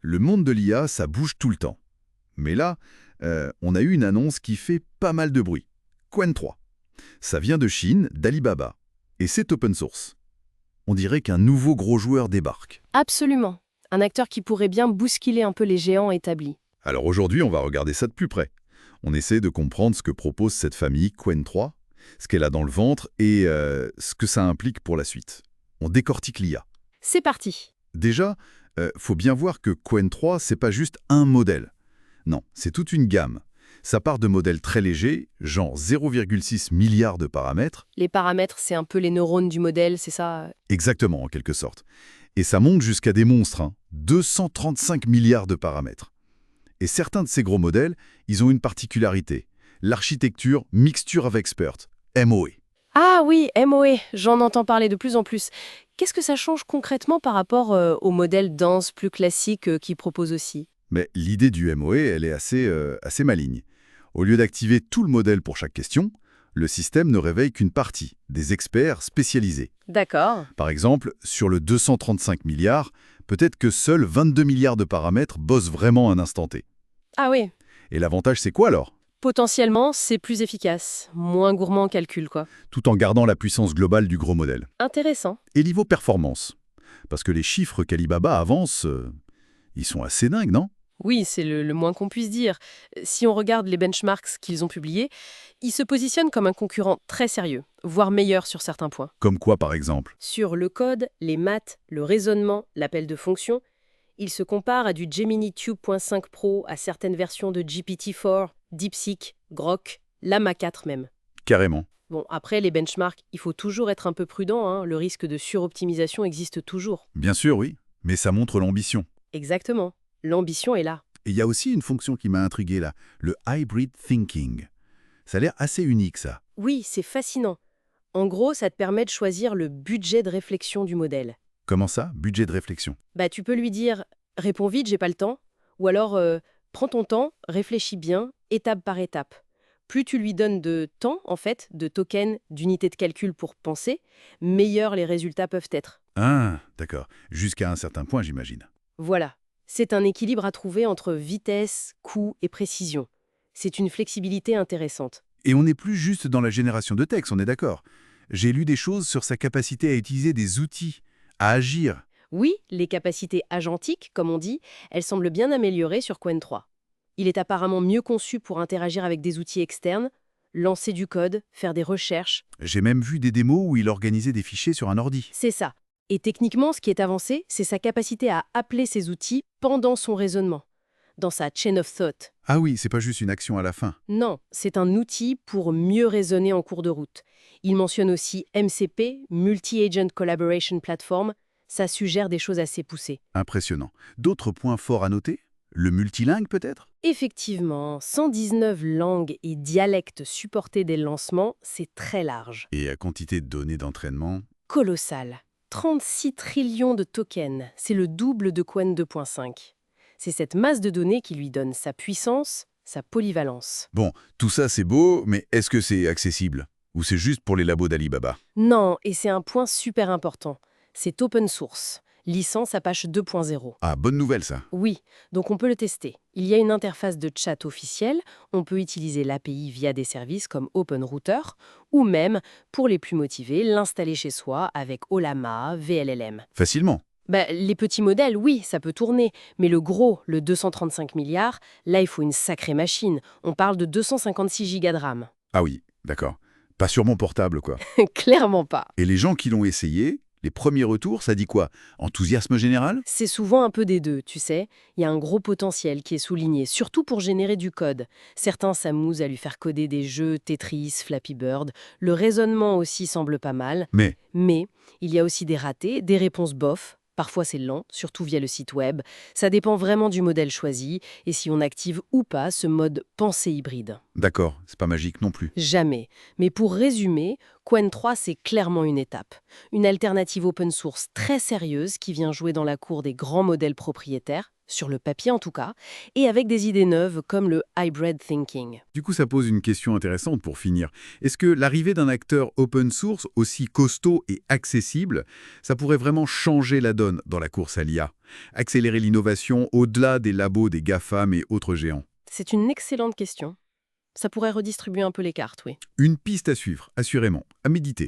le monde de l'IA, ça bouge tout le temps. Mais là, on a eu une annonce qui fait pas mal de bruit. Qwen 3. Ça vient de Chine, d'Alibaba. Et c'est open source. On dirait qu'un nouveau gros joueur débarque. Absolument. Un acteur qui pourrait bien bousculer un peu les géants établis. Alors aujourd'hui, on va regarder ça de plus près. On essaie de comprendre ce que propose cette famille Qwen 3, ce qu'elle a dans le ventre et ce que ça implique pour la suite. On décortique l'IA. C'est parti. Déjà, faut bien voir que Qwen 3, c'est pas juste un modèle. Non, c'est toute une gamme. Ça part de modèles très légers, genre 0,6 milliards de paramètres. Les paramètres, c'est un peu les neurones du modèle, c'est ça? Exactement, en quelque sorte. Et ça monte jusqu'à des monstres, 235 milliards de paramètres. Et certains de ces gros modèles, ils ont une particularité. L'architecture Mixture of Experts, MOE. Ah oui, MOE, j'en entends parler de plus en plus. Qu'est-ce que ça change concrètement par rapport au modèle dense plus classique qu'ils proposent aussi? Mais l'idée du MOE, elle est assez maligne. Au lieu d'activer tout le modèle pour chaque question, le système ne réveille qu'une partie, des experts spécialisés. D'accord. Par exemple, sur le 235 milliards, peut-être que seuls 22 milliards de paramètres bossent vraiment à un instant T. Ah oui. Et l'avantage, c'est quoi alors? Potentiellement, c'est plus efficace, moins gourmand en calcul, quoi. Tout en gardant la puissance globale du gros modèle. Intéressant. Et niveau performance? Parce que les chiffres qu'Alibaba avance, ils sont assez dingues, non? Oui, c'est le moins qu'on puisse dire. Si on regarde les benchmarks qu'ils ont publiés, ils se positionnent comme un concurrent très sérieux, voire meilleur sur certains points. Comme quoi, par exemple? Sur le code, les maths, le raisonnement, l'appel de fonction, ils se comparent à du Gemini Tube.5 Pro, à certaines versions de GPT-4, DeepSeek, Grok, Llama 4 même. Carrément. Bon, après, les benchmarks, il faut toujours être un peu prudent, hein, le risque de suroptimisation existe toujours. Bien sûr, oui. Mais ça montre l'ambition. Exactement. L'ambition est là. Et il y a aussi une fonction qui m'a intrigué là, le hybrid thinking. Ça a l'air assez unique, ça. Oui, c'est fascinant. En gros, ça te permet de choisir le budget de réflexion du modèle. Comment ça, budget de réflexion? Bah, tu peux lui dire « réponds vite, j'ai pas le temps » ou alors « prends ton temps, réfléchis bien, étape par étape ». Plus tu lui donnes de temps, en fait, de tokens, d'unités de calcul pour penser, meilleurs les résultats peuvent être. Ah, d'accord. Jusqu'à un certain point, j'imagine. Voilà. C'est un équilibre à trouver entre vitesse, coût et précision. C'est une flexibilité intéressante. Et on n'est plus juste dans la génération de texte, on est d'accord. J'ai lu des choses sur sa capacité à utiliser des outils, à agir. Oui, les capacités agentiques, comme on dit, elles semblent bien améliorées sur Qwen 3. Il est apparemment mieux conçu pour interagir avec des outils externes, lancer du code, faire des recherches. J'ai même vu des démos où il organisait des fichiers sur un ordi. C'est ça. Et techniquement, ce qui est avancé, c'est sa capacité à appeler ces outils pendant son raisonnement, dans sa chain of thought. Ah oui, c'est pas juste une action à la fin. Non, c'est un outil pour mieux raisonner en cours de route. Il mentionne aussi MCP, Multi-Agent Collaboration Platform. Ça suggère des choses assez poussées. Impressionnant. D'autres points forts à noter? Le multilingue peut-être? Effectivement, 119 langues et dialectes supportés dès le lancement, c'est très large. Et à quantité de données d'entraînement? Colossal. 36 trillions de tokens, c'est le double de Qwen 2.5. C'est cette masse de données qui lui donne sa puissance, sa polyvalence. Bon, tout ça c'est beau, mais est-ce que c'est accessible? Ou c'est juste pour les labos d'Alibaba? Non, et c'est un point super important. C'est open source, licence Apache 2.0. Ah, bonne nouvelle ça. Oui, donc on peut le tester. Il y a une interface de chat officielle, on peut utiliser l'API via des services comme OpenRouter, ou même, pour les plus motivés, l'installer chez soi avec Ollama, VLLM. Facilement. Les petits modèles, oui, ça peut tourner, mais le gros, le 235 milliards, là il faut une sacrée machine. On parle de 256 gigas de RAM. Ah oui, d'accord. Pas sur mon portable, quoi. Clairement pas. Et les gens qui l'ont essayé, les premiers retours, ça dit quoi? Enthousiasme général? C'est souvent un peu des deux, tu sais. Il y a un gros potentiel qui est souligné, surtout pour générer du code. Certains s'amusent à lui faire coder des jeux Tetris, Flappy Bird. Le raisonnement aussi semble pas mal. Mais, Mais il y a aussi des ratés, des réponses bof. Parfois c'est lent, surtout via le site web. Ça dépend vraiment du modèle choisi et si on active ou pas ce mode pensée hybride. d'accord, c'est pas magique non plus. Jamais. Mais pour résumer, Qwen 3, c'est clairement une étape. Une alternative open source très sérieuse qui vient jouer dans la cour des grands modèles propriétaires, sur le papier en tout cas, et avec des idées neuves comme le hybrid thinking. Du coup, ça pose une question intéressante pour finir. Est-ce que l'arrivée d'un acteur open source aussi costaud et accessible, ça pourrait vraiment changer la donne dans la course à l'IA? Accélérer l'innovation au-delà des labos des GAFAM et autres géants? C'est une excellente question. Ça pourrait redistribuer un peu les cartes, oui. Une piste à suivre, assurément, à méditer.